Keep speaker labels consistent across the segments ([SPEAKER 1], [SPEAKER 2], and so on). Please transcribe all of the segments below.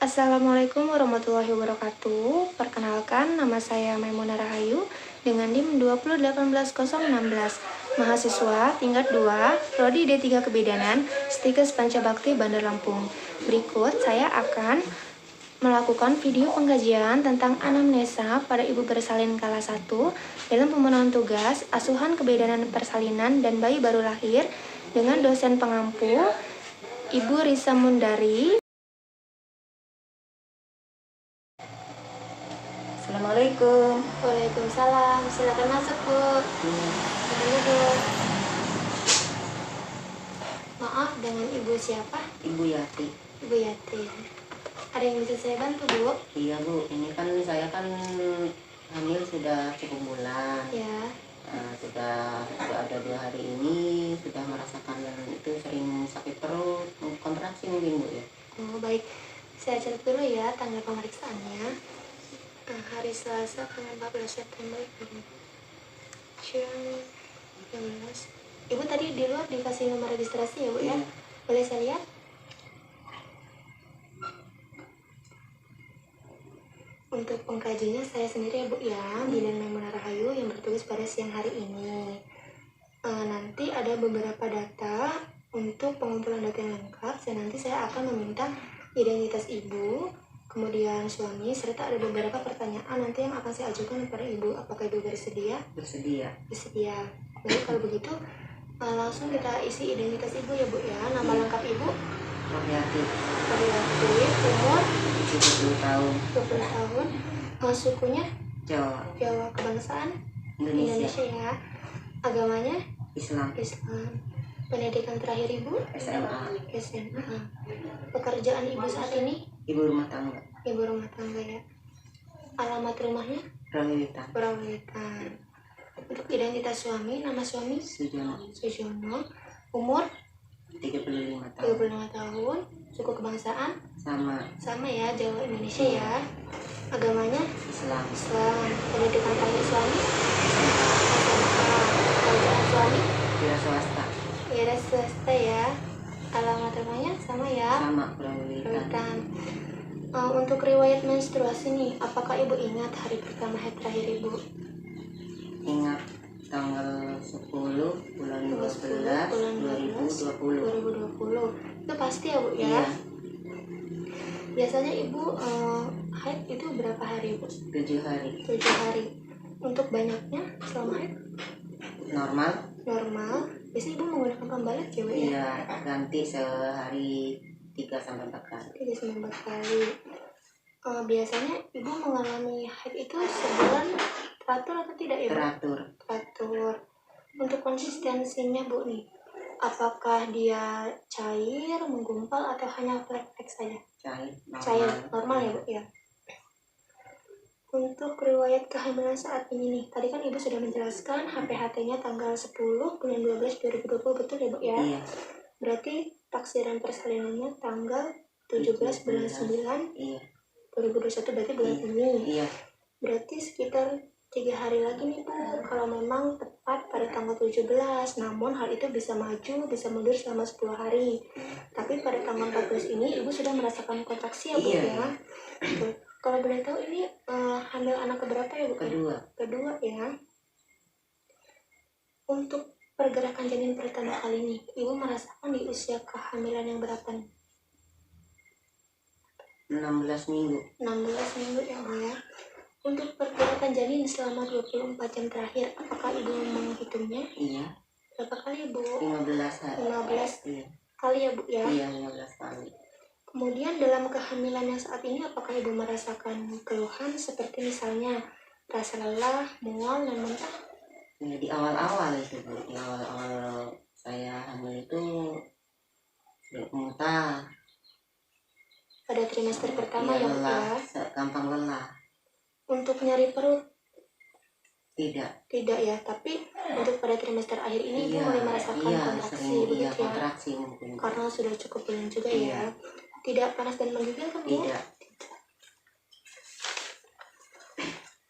[SPEAKER 1] Assalamualaikum warahmatullahi wabarakatuh. Perkenalkan, nama saya Maimunah Rahayu dengan NIM 2018016, mahasiswa tingkat 2, Prodi D3 Kebidanan, Stikes Pancabakti, Bandar Lampung. Berikut saya akan melakukan video pengkajian tentang anamnesa pada ibu bersalin kelas 1 dalam pemenuhan tugas asuhan kebidanan persalinan dan bayi baru lahir dengan dosen pengampu Ibu Risa Mundari.
[SPEAKER 2] Assalamualaikum.
[SPEAKER 1] Waalaikumsalam. Silakan masuk, Bu. Silakan duduk. Maaf, dengan Ibu siapa?
[SPEAKER 2] Ibu Yati.
[SPEAKER 1] Ibu Yati. Ada yang bisa saya bantu, Bu?
[SPEAKER 2] Iya, Bu. Ini kan saya hamil sudah cukup bulan.
[SPEAKER 1] Ya.
[SPEAKER 2] Sudah ada 2 hari ini sudah merasakan itu sering sakit perut, kontraksi mungkin, Bu ya.
[SPEAKER 1] Oh, baik. Saya catat dulu ya tanggal pemeriksaannya. Hari Selasa tanggal 14 September jam 12. Ibu tadi di luar dikasih nomor registrasi ya, Bu ya? Boleh saya lihat? Untuk pengkajinya saya sendiri ya, Bu ya, Bidan Maimunah Rahayu yang bertugas pada siang hari ini. Nanti ada beberapa data untuk pengumpulan data yang lengkap. Nanti saya akan meminta identitas ibu, kemudian suami, serta ada beberapa pertanyaan nanti yang akan saya ajukan kepada ibu. Apakah ibu bersedia?
[SPEAKER 2] Bersedia.
[SPEAKER 1] Baik, kalau begitu langsung kita isi identitas ibu ya, Bu ya. Nama lengkap ibu?
[SPEAKER 2] Yati.
[SPEAKER 1] Umur?
[SPEAKER 2] 20 tahun.
[SPEAKER 1] Sukunya?
[SPEAKER 2] Jawa.
[SPEAKER 1] Kebangsaan?
[SPEAKER 2] Indonesia
[SPEAKER 1] ya. Agamanya?
[SPEAKER 2] Islam.
[SPEAKER 1] Pendidikan terakhir ibu?
[SPEAKER 2] SMA.
[SPEAKER 1] Pekerjaan ibu saat ini?
[SPEAKER 2] Ibu rumah tangga
[SPEAKER 1] ya. Alamat rumahnya? Perawitan. Untuk identitas suami, nama suami? Sujono. Umur?
[SPEAKER 2] 35
[SPEAKER 1] tahun. Suku kebangsaan? Sama ya, Jawa Indonesia ya. Agamanya?
[SPEAKER 2] Islam.
[SPEAKER 1] Pendidikan terakhir suami? Pekerjaan suami? Wira swasta ya. Alamat rumahnya sama ya? Perawitan. Untuk riwayat menstruasi nih, apakah ibu ingat hari pertama haid terakhir ibu?
[SPEAKER 2] Ingat, tanggal 10 bulan 12 2020.
[SPEAKER 1] Itu pasti ya, Bu ya?
[SPEAKER 2] Iya.
[SPEAKER 1] Biasanya ibu haid itu berapa hari, Bu?
[SPEAKER 2] 7 hari.
[SPEAKER 1] Untuk banyaknya selama haid?
[SPEAKER 2] Normal.
[SPEAKER 1] Biasanya ibu menggunakan pembalut ya, Bu ya?
[SPEAKER 2] Iya, ganti sehari 3-4 kali.
[SPEAKER 1] Biasanya ibu mengalami haid itu sebulan teratur atau tidak ya, Bu? Teratur. Untuk konsistensinya, Bu nih, apakah dia cair, menggumpal, atau hanya flek-flek saja? Cair, normal ya, Bu ya? Untuk riwayat kehamilan saat ini nih, tadi kan ibu sudah menjelaskan HPHT-nya tanggal 10 bulan 12 2020, betul ya, Bu ya?
[SPEAKER 2] Iya.
[SPEAKER 1] Berarti taksiran persalinannya tanggal 17 bulan 9 2021, berarti bulan ini.
[SPEAKER 2] Iya.
[SPEAKER 1] Berarti sekitar 3 hari lagi nih, Bu, kalau memang tepat pada tanggal 17. Namun hal itu bisa maju, bisa mundur selama 10 hari. Tapi pada tanggal 14 ini ibu sudah merasakan kontraksi ya, Bu ya? Kalau boleh tahu ini hamil anak keberapa ya, Bu? Kedua ya. Untuk pergerakan janin pertama kali ini, ibu merasakan di usia kehamilan yang berapa nih?
[SPEAKER 2] 16 minggu
[SPEAKER 1] ya, Bu ya. Untuk pergerakan janin selama 24 jam terakhir, apakah ibu menghitungnya?
[SPEAKER 2] Iya.
[SPEAKER 1] Berapa kali, Bu?
[SPEAKER 2] 15
[SPEAKER 1] kali ya, Bu ya?
[SPEAKER 2] Iya, 15 kali.
[SPEAKER 1] Kemudian dalam kehamilan yang saat ini, apakah ibu merasakan keluhan seperti misalnya rasa lelah, mual, dan muntah?
[SPEAKER 2] Ya, di awal-awal itu, Bu. Di awal-awal saya hamil itu muntah.
[SPEAKER 1] Pada trimester pertama ya, Bu ya?
[SPEAKER 2] Gampang lelah.
[SPEAKER 1] Untuk nyari perut?
[SPEAKER 2] Tidak
[SPEAKER 1] ya, tapi untuk pada trimester akhir ini ibu mulai merasakan kontraksi, begitu ya?
[SPEAKER 2] Kontraksi mungkin.
[SPEAKER 1] Karena sudah cukup bulan juga ya. Tidak panas dan menggigil kan, Bu?
[SPEAKER 2] Tidak.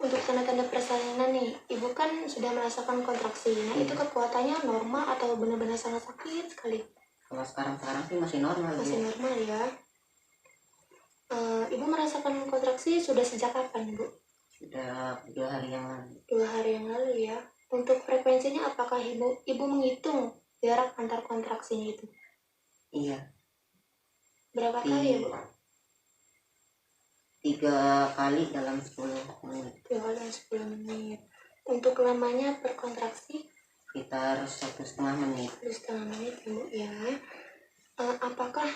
[SPEAKER 1] Untuk tanda-tanda persalinan nih, ibu kan sudah merasakan kontraksi. Nah, itu kekuatannya normal atau benar-benar sangat sakit sekali?
[SPEAKER 2] Kalau sekarang sih masih normal.
[SPEAKER 1] Masih normal ya. Ibu merasakan kontraksi sudah sejak kapan, Bu?
[SPEAKER 2] Sudah 2 hari yang lalu.
[SPEAKER 1] 2 hari yang lalu ya. Untuk frekuensinya apakah ibu menghitung jarak antar kontraksinya itu?
[SPEAKER 2] Iya,
[SPEAKER 1] Berapa
[SPEAKER 2] di
[SPEAKER 1] kali ya, Bu?
[SPEAKER 2] 3 kali dalam 10 menit.
[SPEAKER 1] 3 kali dalam 10 menit. Untuk lamanya per kontraksi?
[SPEAKER 2] Sekitar 1,5 menit.
[SPEAKER 1] 1,5 menit ya, Bu ya. Apakah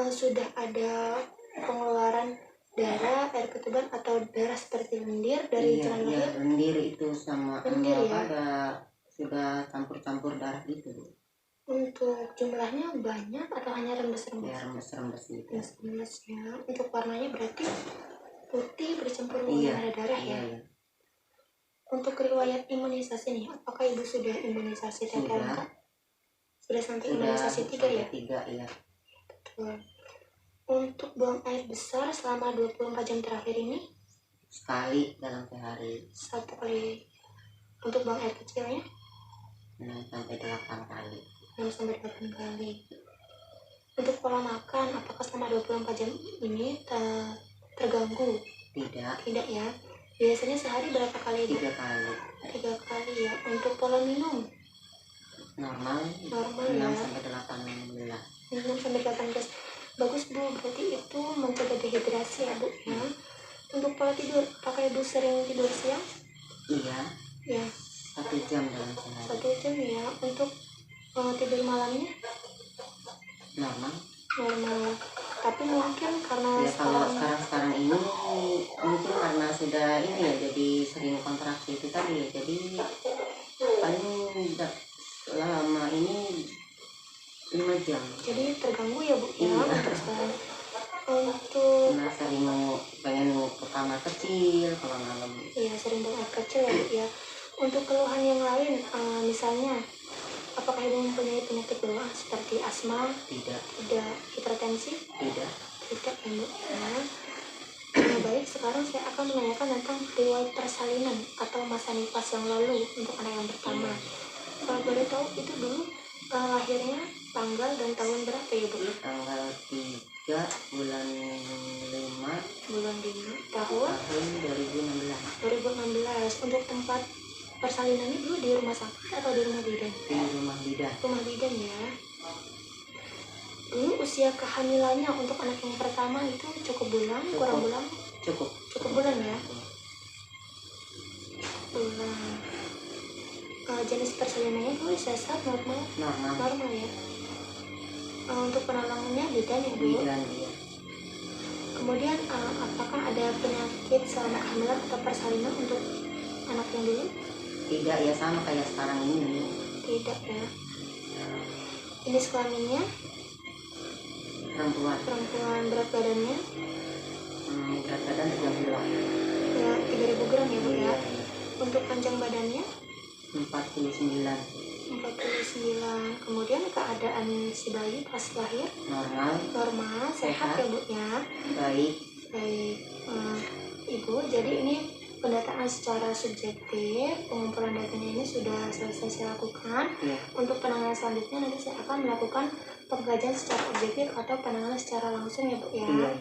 [SPEAKER 1] sudah ada pengeluaran darah, air ketuban atau darah seperti lendir dari
[SPEAKER 2] Iya,
[SPEAKER 1] jalan
[SPEAKER 2] iya,
[SPEAKER 1] lahir?
[SPEAKER 2] lendir itu sama
[SPEAKER 1] Lendir ya?
[SPEAKER 2] ada sudah campur-campur darah gitu.
[SPEAKER 1] Untuk jumlahnya banyak atau hanya
[SPEAKER 2] Ya,
[SPEAKER 1] rembes-rembes?
[SPEAKER 2] rembes-rembes gitu.
[SPEAKER 1] Rembes ya. Untuk warnanya berarti putih bercampur
[SPEAKER 2] Iya,
[SPEAKER 1] warna darah
[SPEAKER 2] iya,
[SPEAKER 1] ya.
[SPEAKER 2] iya.
[SPEAKER 1] Untuk riwayat imunisasi nih, apakah ibu sudah imunisasi TK
[SPEAKER 2] Sudah.
[SPEAKER 1] lengkap? Sudah sampai
[SPEAKER 2] Sudah
[SPEAKER 1] imunisasi 3 ya?
[SPEAKER 2] sampai 3, iya.
[SPEAKER 1] Betul. Untuk buang air besar selama 24 jam terakhir ini,
[SPEAKER 2] Sekali dalam sehari.
[SPEAKER 1] 1 kali. Untuk buang air kecilnya,
[SPEAKER 2] 6 sampai 8 kali.
[SPEAKER 1] 6 sampai 8 kali. Untuk pola makan, apakah selama 24 jam ini terganggu?
[SPEAKER 2] Tidak.
[SPEAKER 1] Tidak ya. Biasanya sehari berapa kali, Bu?
[SPEAKER 2] 3 kali.
[SPEAKER 1] 3 kali ya. Untuk pola minum,
[SPEAKER 2] Normal.
[SPEAKER 1] normal
[SPEAKER 2] 6
[SPEAKER 1] ya.
[SPEAKER 2] sampai 18.
[SPEAKER 1] 6 sampai 18. Bagus, Bu. Berarti itu mencegah dehidrasi ya, Bu ya. Untuk pola tidur, apakah ibu sering tidur siang?
[SPEAKER 2] Iya,
[SPEAKER 1] Ya,
[SPEAKER 2] 1 jam dalam sehari.
[SPEAKER 1] 1 jam ya. Untuk tidur malamnya
[SPEAKER 2] Normal.
[SPEAKER 1] normal. Tapi mungkin karena
[SPEAKER 2] Ya kalau
[SPEAKER 1] sekarang
[SPEAKER 2] sekarang ini mungkin karena sudah ini ya, jadi sering kontraksi itu tadi ya, jadi paling lama ini 5 jam.
[SPEAKER 1] jadi terganggu ya, Bu ya.
[SPEAKER 2] Iya.
[SPEAKER 1] Untuk sekarang. Untuk
[SPEAKER 2] Karena sering pengen ke kamar kecil kalau malam.
[SPEAKER 1] ya sering buang air kecil ya, Bu ya. Untuk keluhan yang lain, misalnya apakah ibu mempunyai penyakit bawaan seperti asma?
[SPEAKER 2] Tidak.
[SPEAKER 1] Tidak. Hipertensi?
[SPEAKER 2] Tidak.
[SPEAKER 1] Tidak ya, Bu ya. Baik, sekarang saya akan menanyakan tentang riwayat persalinan atau masa nifas yang lalu untuk anak yang pertama. Kalau boleh tahu itu dulu lahirnya tanggal dan tahun berapa ya, Bu?
[SPEAKER 2] Tanggal 3 bulan 5
[SPEAKER 1] Bulan 5 tahun
[SPEAKER 2] tahun 2016
[SPEAKER 1] 2016. Untuk tempat persalinannya dulu di rumah sakit atau di rumah bidan?
[SPEAKER 2] di rumah bidan.
[SPEAKER 1] Rumah bidan ya. Dulu usia kehamilannya untuk anak yang pertama itu cukup bulan, kurang bulan?
[SPEAKER 2] Cukup.
[SPEAKER 1] Cukup bulan ya. Bulan. Jenis persalinannya dulu sesar normal ya. Untuk penanganannya bidan ya, Bu.
[SPEAKER 2] Bidan dia.
[SPEAKER 1] Kemudian apakah ada penyakit selama kehamilan atau persalinan untuk anak yang dulu?
[SPEAKER 2] Tidak ya, sama kayak sekarang ini.
[SPEAKER 1] Tidak ya. Jenis kelaminnya
[SPEAKER 2] Perempuan.
[SPEAKER 1] berat badannya
[SPEAKER 2] Berat badan 32.
[SPEAKER 1] ya 3000 gram ya, Bu ya.
[SPEAKER 2] Iya.
[SPEAKER 1] Untuk panjang badannya
[SPEAKER 2] 49.
[SPEAKER 1] 49. Kemudian keadaan si bayi pas lahir normal, sehat ya, Bu ya.
[SPEAKER 2] Baik.
[SPEAKER 1] Ibu, jadi ini pendataan secara subjektif, pengumpulan datanya ini sudah selesai saya lakukan.
[SPEAKER 2] Ya.
[SPEAKER 1] Untuk penanganan selanjutnya nanti saya akan melakukan pengkajian secara objektif atau penanganan secara langsung ya, Bu ya.
[SPEAKER 2] Iya.